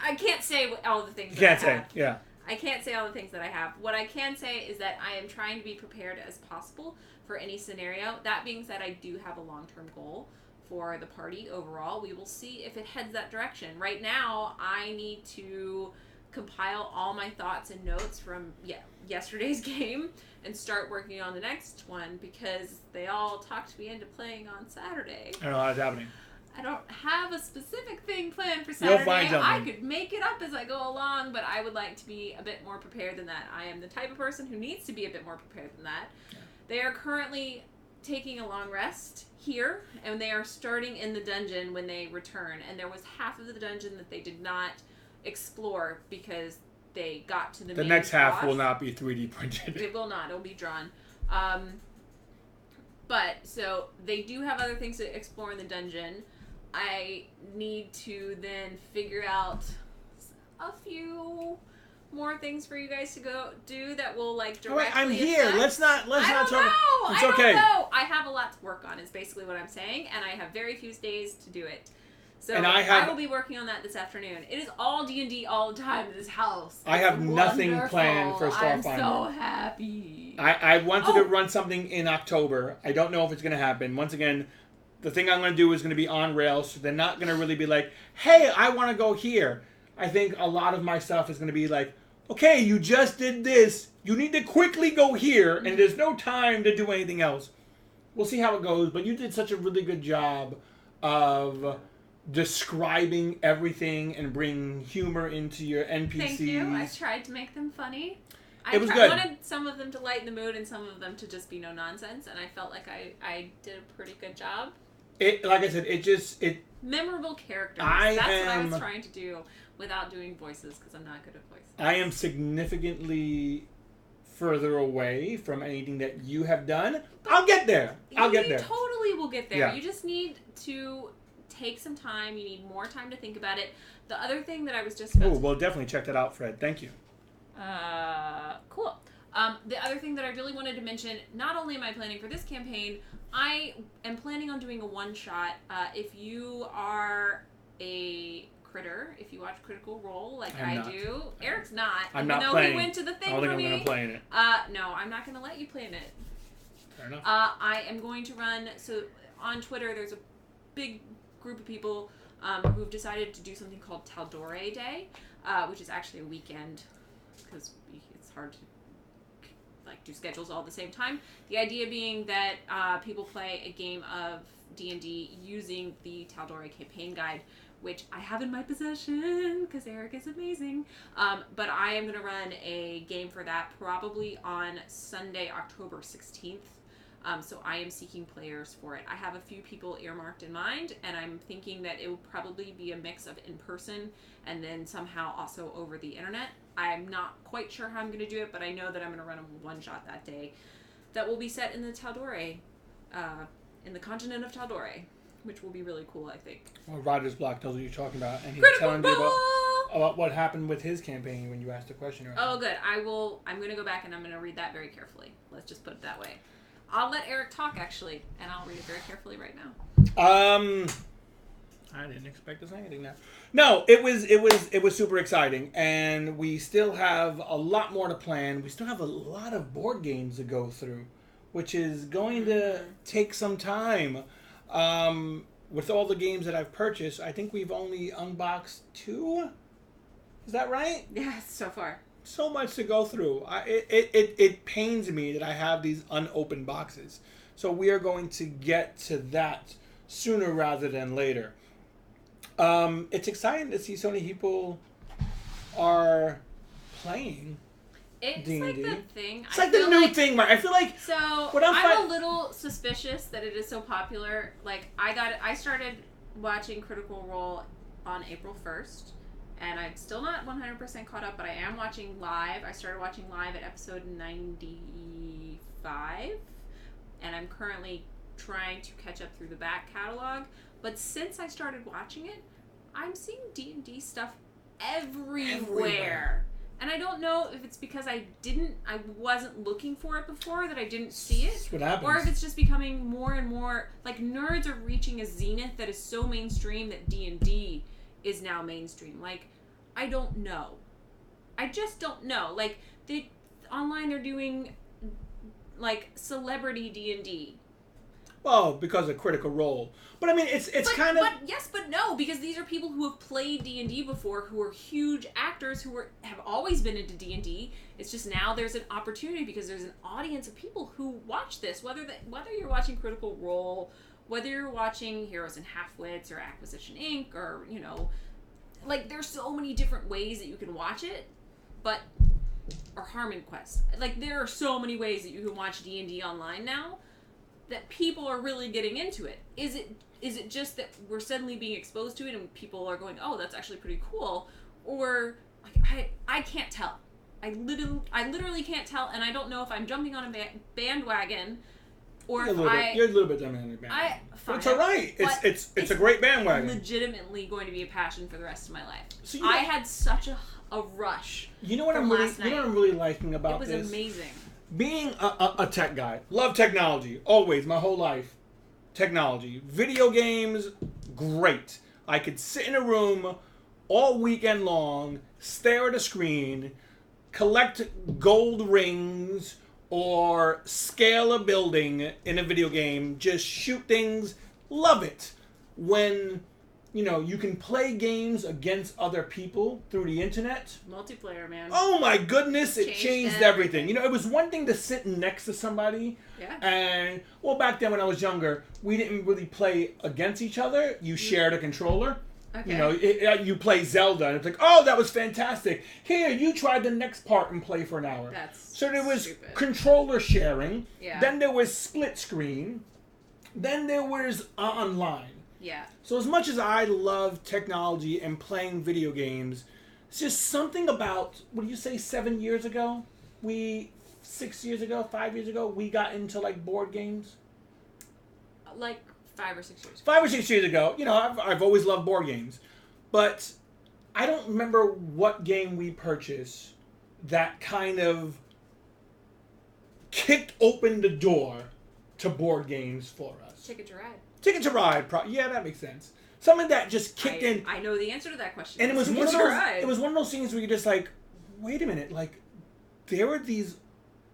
I can't say all the things that I have. Yeah. I can't say all the things that I have. What I can say is that I am trying to be prepared as possible for any scenario. That being said, I do have a long-term goal for the party overall. We will see if it heads that direction. Right now, I need to compile all my thoughts and notes from yesterday's game and start working on the next one, because they all talked me into playing on Saturday. I don't know what's happening. I don't have a specific thing planned for Saturday. You'll find something. I could make it up as I go along, but I would like to be a bit more prepared than that. I am the type of person who needs to be a bit more prepared than that. Yeah. They are currently taking a long rest here, and they are starting in the dungeon when they return. And there was half of the dungeon that they did not explore because they got to the main next half boss. will not be 3D printed. It will not. It'll be drawn. But, so, they do have other things to explore in the dungeon. I need to then figure out a few more things for you guys to go do that will, like, directly Right, I'm here. affect. Let's not talk. It's I okay. don't know. I have a lot to work on, is basically what I'm saying, and I have very few days to do it. So And I will be working on that this afternoon. It is all D&D all the time in this house. I have It's nothing wonderful. planned for I'm Starfinder. so happy. I wanted to run something in October. I don't know if it's going to happen. Once again, the thing I'm going to do is going to be on rails, so they're not going to really be like, hey, I want to go here. I think a lot of my stuff is going to be like, okay, you just did this. You need to quickly go here, and there's no time to do anything else. We'll see how it goes, but you did such a really good job of describing everything and bringing humor into your NPCs. Thank you. I tried to make them funny. It was good. I wanted some of them to lighten the mood and some of them to just be no nonsense, and I felt like I did a pretty good job. Like I said, Memorable characters. What I was trying to do without doing voices, because I'm not good at voices. I am significantly further away from anything that you have done. I'll get there. I'll get there. You totally will get there. Yeah. You just need to take some time. You need more time to think about it. The other thing that I was just about Oh, well, definitely check that out, Fred. Thank you. Cool. The other thing that I really wanted to mention, not only am I planning for this campaign, I am planning on doing a one-shot. If you are a critter, if you watch Critical Role like I do, Eric's not. I'm even not though playing. He went to the thing I don't think for I'm me. going to play in it. No, I'm not going to let you play in it. Fair enough. I am going to run, so on Twitter there's a big group of people who've decided to do something called Taldore Day, which is actually a weekend, because it's hard to like do schedules all at the same time. The idea being that people play a game of D&D using the Tal'Dorei campaign guide, which I have in my possession because Eric is amazing. But I am going to run a game for that probably on Sunday, October 16th. So I am seeking players for it. I have a few people earmarked in mind, and I'm thinking that it will probably be a mix of in-person and then somehow also over the internet. I'm not quite sure how I'm going to do it, but I know that I'm going to run a one-shot that day that will be set in the Tal'Dorei, in the continent of Tal'Dorei, which will be really cool, I think. Well, Roger's Block knows what you're talking about, and he's Critical telling you about what happened with his campaign when you asked the question earlier. Oh, good. I'm going to go back and I'm going to read that very carefully. Let's just put it that way. I'll let Eric talk, actually, and I'll read it very carefully right now. I didn't expect to say anything now. No, it was super exciting, and we still have a lot more to plan. We still have a lot of board games to go through, which is going to take some time. With all the games that I've purchased, I think we've only unboxed 2. Is that right? Yeah, so far. So much to go through. It pains me that I have these unopened boxes. So we are going to get to that sooner rather than later. It's exciting to see so many people are playing It's D&D. like the thing. It's like the new thing, right? I feel like so. I'm a little suspicious that it is so popular. Like I started watching Critical Role on April 1st. And I'm still not 100% caught up, but I am watching live. I started watching live at episode 95. And I'm currently trying to catch up through the back catalog. But since I started watching it, I'm seeing D&D stuff everywhere. And I don't know if it's because I wasn't looking for it before that I didn't see it. That's what happens. Or if it's just becoming more and more, like nerds are reaching a zenith that is so mainstream that D&D is now mainstream. Like, I don't know. I just don't know. Like, online they're doing, like, celebrity D&D. Well, because of Critical Role. But I mean, it's kind of... But yes, but no, because these are people who have played D&D before, who are huge actors, who have always been into D&D. It's just now there's an opportunity because there's an audience of people who watch this, whether you're watching Critical Role, whether you're watching Heroes and Halfwits or Acquisition Inc. or, you know, like, there's so many different ways that you can watch it, or Harmon Quest. Like, there are so many ways that you can watch D&D online now that people are really getting into it. Is it just that we're suddenly being exposed to it and people are going, oh, that's actually pretty cool? Or, like, I can't tell. I literally can't tell, and I don't know if I'm jumping on a bandwagon or you're a little bit jumping on your bandwagon. It's all right. It's a great bandwagon. Legitimately going to be a passion for the rest of my life. So I had such a rush. You know what I'm really liking about this? It was amazing. Being a tech guy, love technology, always, my whole life. Technology. Video games, great. I could sit in a room all weekend long, stare at a screen, collect gold rings, or scale a building in a video game, just shoot things, love it. When, you know, you can play games against other people through the internet. Multiplayer, man. Oh my goodness, it changed everything. You know, it was one thing to sit next to somebody. Yeah. And, well, back then when I was younger, we didn't really play against each other. You shared a controller. Okay. You know, you play Zelda, and it's like, oh, that was fantastic. Here, you try the next part and play for an hour. So there was stupid. Controller sharing. Yeah. Then there was split screen. Then there was online. Yeah. So as much as I love technology and playing video games, it's just something about, what do you say, 7 years ago? 6 years ago, 5 years ago, we got into, like, board games? Like 5 or 6 years ago. 5 or 6 years ago. You know, I've always loved board games. But I don't remember what game we purchased that kind of kicked open the door to board games for us. Ticket to Ride. Ticket to Ride. Yeah, that makes sense. Something that just kicked in. I know the answer to that question. And it was one of those things where you're just like, wait a minute, like, there were these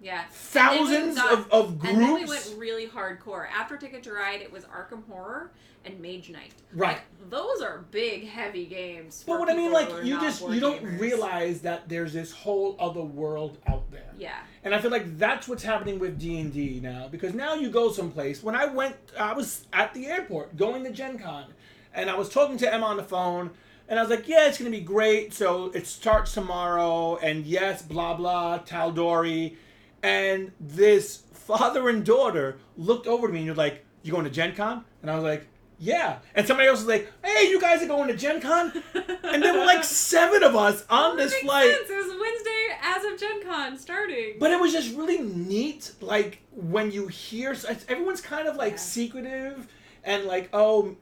Yeah. thousands of groups. And then we went really hardcore. After Ticket to Ride, it was Arkham Horror and Mage Knight. Right. Like, those are big, heavy games. But what I mean, like, you don't gamers. realize that there's this whole other world out there. Yeah. And I feel like that's what's happening with D&D now, because now you go someplace. When I was at the airport going to Gen Con, and I was talking to Emma on the phone, and I was like, yeah, it's going to be great. So it starts tomorrow, and yes, blah, blah, Tal'Dorei. And this father and daughter looked over to me and you're like, you going to Gen Con? And I was like, yeah. And somebody else was like, hey, you guys are going to Gen Con? And there were like 7 of us on this flight. Sense. It was Wednesday as of Gen Con starting. But it was just really neat, like, when you hear, everyone's kind of like secretive and like, oh,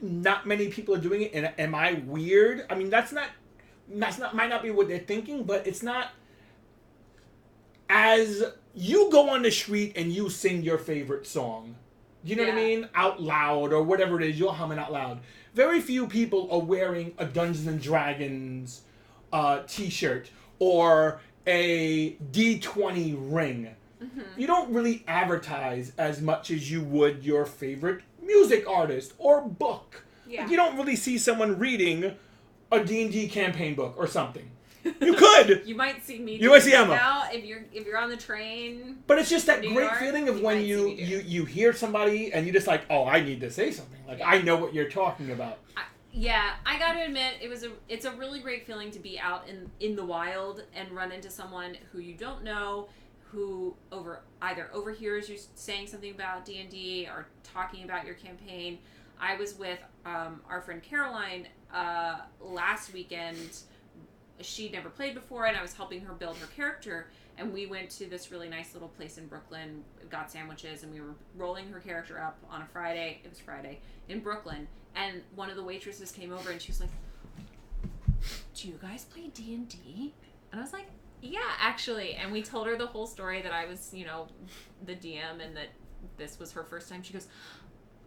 not many people are doing it. And am I weird? I mean, that's not might not be what they're thinking, but it's not. As you go on the street and you sing your favorite song, you know what I mean? Out loud or whatever it is, you'll hum it out loud. Very few people are wearing a Dungeons and Dragons t-shirt or a D20 ring. Mm-hmm. You don't really advertise as much as you would your favorite music artist or book. Yeah. Like, you don't really see someone reading a D&D campaign book or something. You could. You might see me. You might see Emma. Now, if you're on the train. But it's just that great feeling of when you hear somebody and you just like, oh, I need to say something. Like, I know what you're talking about. I got to admit, it's a really great feeling to be out in the wild and run into someone who you don't know, who either overhears you saying something about D&D or talking about your campaign. I was with our friend Caroline last weekend. She'd never played before, and I was helping her build her character, and we went to this really nice little place in Brooklyn, got sandwiches, and we were rolling her character up on a Friday, it was Friday, in Brooklyn, and one of the waitresses came over, and she was like, do you guys play D&D? And I was like, yeah, actually, and we told her the whole story that I was, the DM, and that this was her first time. She goes,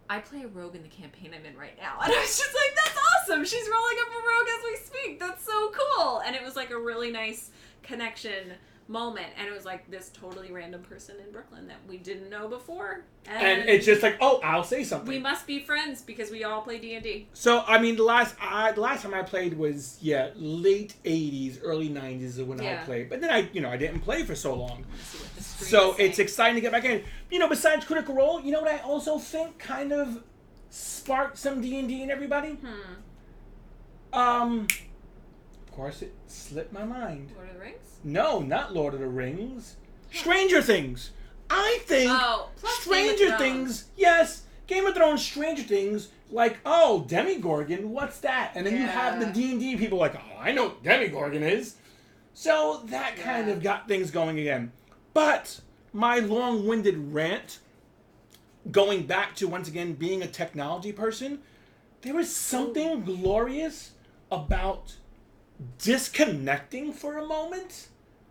I play a rogue in the campaign I'm in right now. And I was just like, that's awesome. She's rolling up a rogue as we speak. That's so cool. And it was like a really nice connection moment. And it was like this totally random person in Brooklyn that we didn't know before. And it's just like, oh, I'll say something. We must be friends because we all play D&D. So, I mean, the last time I played was, late 80s, early 90s is when I played. But then I didn't play for so long. So it's exciting to get back in. Besides Critical Role, you know what I also think kind of sparked some D&D in everybody? Of course, it slipped my mind. Lord of the Rings? No, not Lord of the Rings. Stranger Things. I think Stranger Things, yes, Game of Thrones, Stranger Things, like, oh, Demigorgon, what's that? And then you have the D&D people like, oh, I know what Demigorgon is. So that kind of got things going again. But my long-winded rant, going back to, once again, being a technology person, there was something glorious about disconnecting for a moment.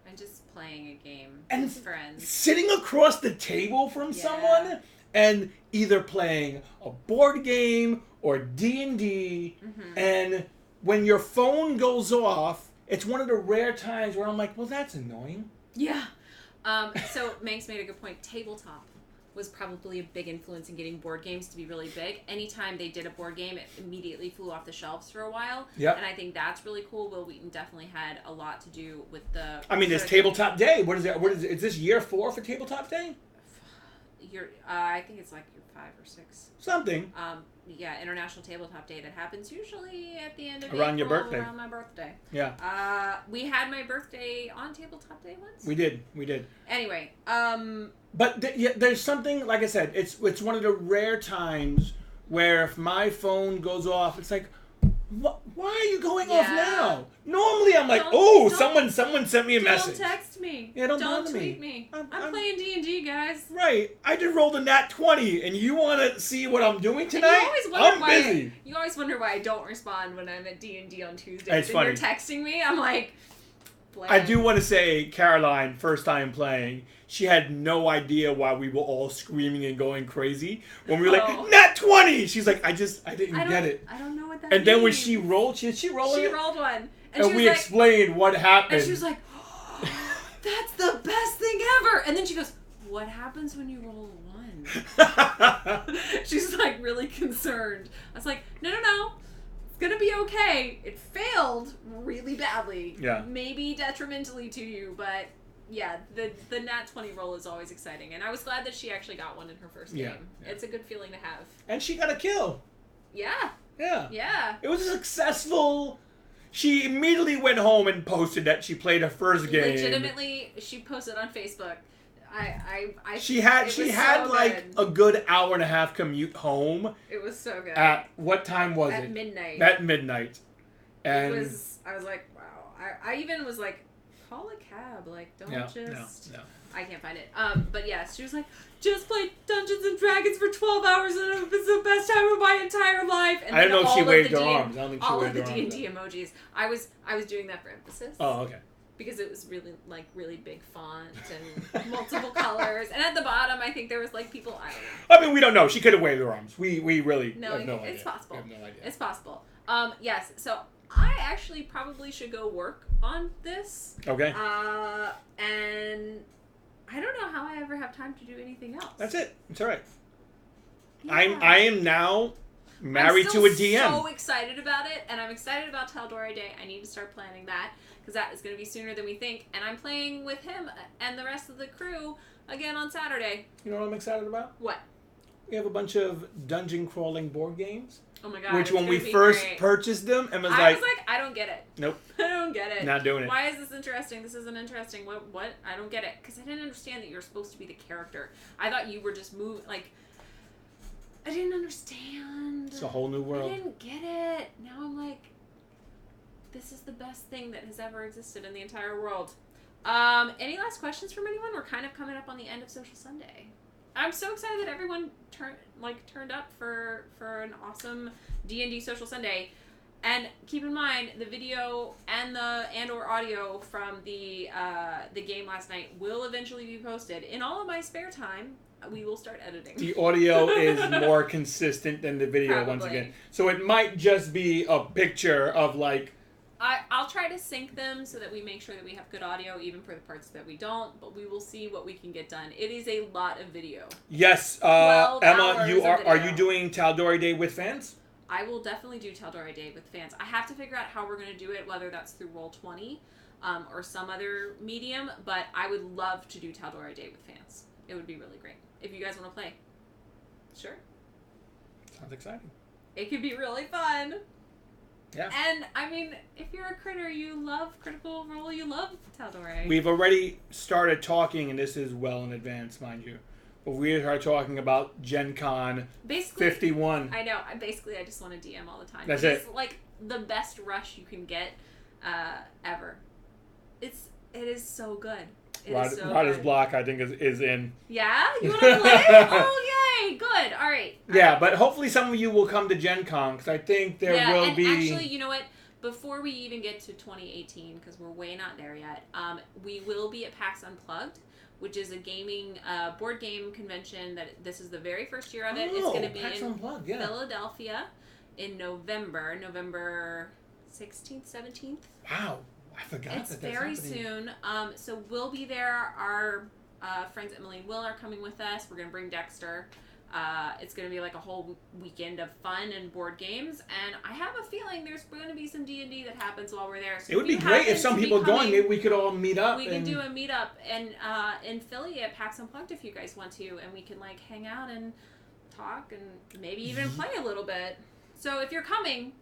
And just playing a game and with friends. Sitting across the table from someone and either playing a board game or D&D. Mm-hmm. And when your phone goes off, it's one of the rare times where I'm like, well, that's annoying. Yeah. So Manx made a good point. Tabletop was probably a big influence in getting board games to be really big. Anytime they did a board game, it immediately flew off the shelves for a while. Yep. And I think that's really cool. Will Wheaton definitely had a lot to do with the... I mean, there's Tabletop Day. What is it? Is this year 4 for Tabletop Day? I think it's like year 5 or 6. Something. International Tabletop Day that happens usually at the end of April, your birthday. Around my birthday. Yeah. We had my birthday on Tabletop Day once. We did. Anyway, But there's something, like I said, it's one of the rare times where if my phone goes off, it's like, why are you going off now? Normally I'm like, someone sent me a message. Don't text me. Yeah, don't tweet me. I'm playing D&D, guys. Right. I just rolled a nat 20, and you want to see what I'm doing tonight? I'm busy. You always wonder why I don't respond when I'm at D&D on Tuesdays. It's funny. You're texting me, I'm like... Bland. I do want to say, Caroline, first time playing, she had no idea why we were all screaming and going crazy. When we were like, nat 20! She's like, I didn't get it. I don't know what that means. And then when she rolled, she rolled one. And we explained what happened. And she was like, that's the best thing ever! Never. And then she goes, what happens when you roll a 1? She's like really concerned. I was like, no. It's gonna be okay. It failed really badly. Yeah. Maybe detrimentally to you, but yeah, the nat 20 roll is always exciting. And I was glad that she actually got one in her first game. Yeah. It's a good feeling to have. And she got a kill. Yeah. Yeah. Yeah. It was a successful... She immediately went home and posted that she played her first game. Legitimately, she posted on Facebook. She had so like good. a good hour and a half commute home. It was so good. At what time was it? At midnight. At midnight. And I was like, wow. I even was like, call a cab. Like, don't just... No. I can't find it. But yeah, she was like, just played Dungeons and Dragons for 12 hours and it was the best time of my entire life. And I don't know if she waved her D&D arms. I don't think she all waved of her the arms. D&D emojis. I was doing that for emphasis. Oh, okay. Because it was really big font and multiple colors. And at the bottom, I think there was like people, I don't know. I mean, we don't know. She could have waved her arms. We really have no idea. It's possible. We have no idea. It's possible. Yes, so I actually probably should go work on this. Okay. And I don't know how I ever have time to do anything else. That's it. It's all right. Yeah. I am now married to a DM. I'm so excited about it, and I'm excited about Tal'Dorei Day. I need to start planning that, because that is going to be sooner than we think. And I'm playing with him and the rest of the crew again on Saturday. You know what I'm excited about? What? We have a bunch of dungeon crawling board games. Oh my god. Which when we first purchased them, and was I was like, I don't get it. Nope. I don't get it. Not doing it. Why is this interesting? This isn't interesting. What? I don't get it. Because I didn't understand that you're supposed to be the character. I thought you were just moving, like... I didn't understand. It's a whole new world. I didn't get it. Now I'm like, this is the best thing that has ever existed in the entire world. Any last questions from anyone? We're kind of coming up on the end of Social Sunday. I'm so excited that everyone turned up for an awesome D&D Social Sunday. And keep in mind, the video and or audio from the game last night will eventually be posted. In all of my spare time, we will start editing. The audio is more consistent than the video. Probably. Once again. So it might just be a picture of like... I'll try to sync them so that we make sure that we have good audio, even for the parts that we don't, but we will see what we can get done. It is a lot of video. Yes, 12 Emma, hours you of are video. you doing Tal'Dorei Day with fans? I will definitely do Tal'Dorei Day with fans. I have to figure out how we're going to do it, whether that's through Roll20 or some other medium, but I would love to do Tal'Dorei Day with fans. It would be really great. If you guys want to play. Sure. Sounds exciting. It could be really fun. Yeah. And, I mean, if you're a critter, you love Critical Role, you love Tal'Dorei. We've already started talking, and this is well in advance, mind you. But we are talking about Gen Con basically, 51. I know. I just want to DM all the time. That's it's it. like the best rush you can get ever. It is so good. Rider's Block, I think, is in. Yeah? You want to play? Oh, yay! Good. All right. Yeah, but hopefully some of you will come to Gen Con, because I think there will be... actually, you know what? Before we even get to 2018, because we're way not there yet, we will be at PAX Unplugged, which is a gaming board game convention. This is the very first year of it. It's going to be PAX in Unplugged, yeah. Philadelphia in November 16th, 17th. Wow. I forgot It's that's very happening. soon. So we'll be there. Our friends Emily and Will are coming with us. We're going to bring Dexter. It's going to be like a whole weekend of fun and board games. And I have a feeling there's going to be some D&D that happens while we're there. So It would be great if some people are going. Maybe we could all meet up. We can do a meetup in Philly at PAX Unplugged if you guys want to. And we can like hang out and talk and maybe even play a little bit. So if you're coming...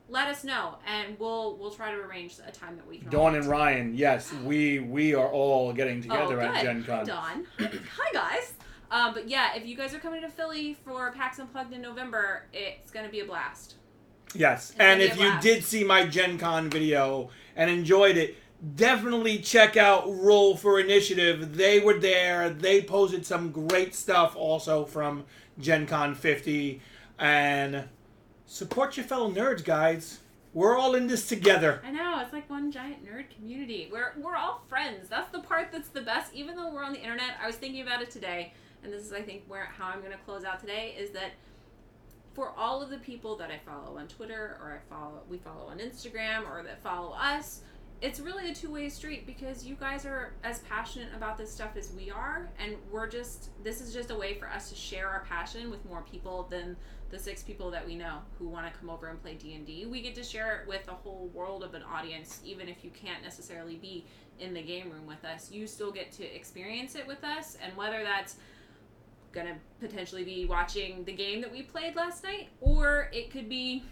let us know, and we'll try to arrange a time that we can. Dawn and Ryan, yes, we are all getting together at Gen Con. Dawn, hi guys. But yeah, if you guys are coming to Philly for PAX Unplugged in November, it's gonna be a blast. Yes, and if you did see my Gen Con video and enjoyed it, definitely check out Roll for Initiative. They were there. They posted some great stuff also from Gen Con 50, and support your fellow nerds, guys. We're all in this together. I know, it's like one giant nerd community. We're all friends. That's the part that's the best. Even though we're on the internet, I was thinking about it today, and this is, I think, how I'm going to close out today, is that for all of the people that I follow on Twitter, or we follow on Instagram, or that follow us, it's really a two-way street because you guys are as passionate about this stuff as we are, and this is just a way for us to share our passion with more people than the 6 people that we know who want to come over and play D&D. We get to share it with a whole world of an audience, even if you can't necessarily be in the game room with us. You still get to experience it with us, and whether that's gonna potentially be watching the game that we played last night, or it could be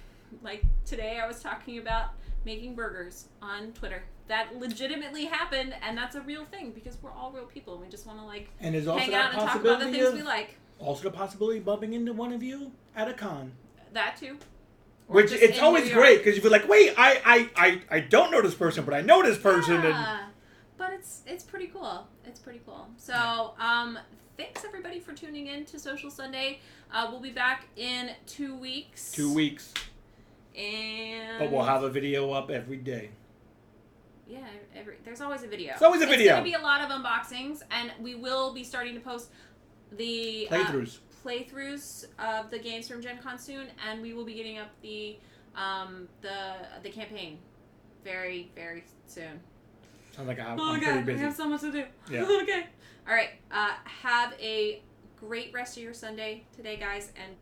like today I was talking about making burgers on Twitter. That legitimately happened, and that's a real thing because we're all real people and we just want to like And there's also hang that out and talk about the possibility things of we like. also the possibility of bumping into one of you at a con. That too. Or Which just it's in always New York. great because you feel like, wait, I don't know this person, but I know this person. And Yeah. But it's pretty cool. It's pretty cool. So thanks everybody for tuning in to Social Sunday. We'll be back in 2 weeks. 2 weeks. And But we'll have a video up every day. Yeah, there's always a video. There's always a video. It's going to be a lot of unboxings, and we will be starting to post the playthroughs of the games from Gen Con soon, and we will be getting up the campaign very, very soon. Sounds like I'm God, pretty busy. we have so much to do. Yeah. Okay. All right. Have a great rest of your Sunday today, guys, and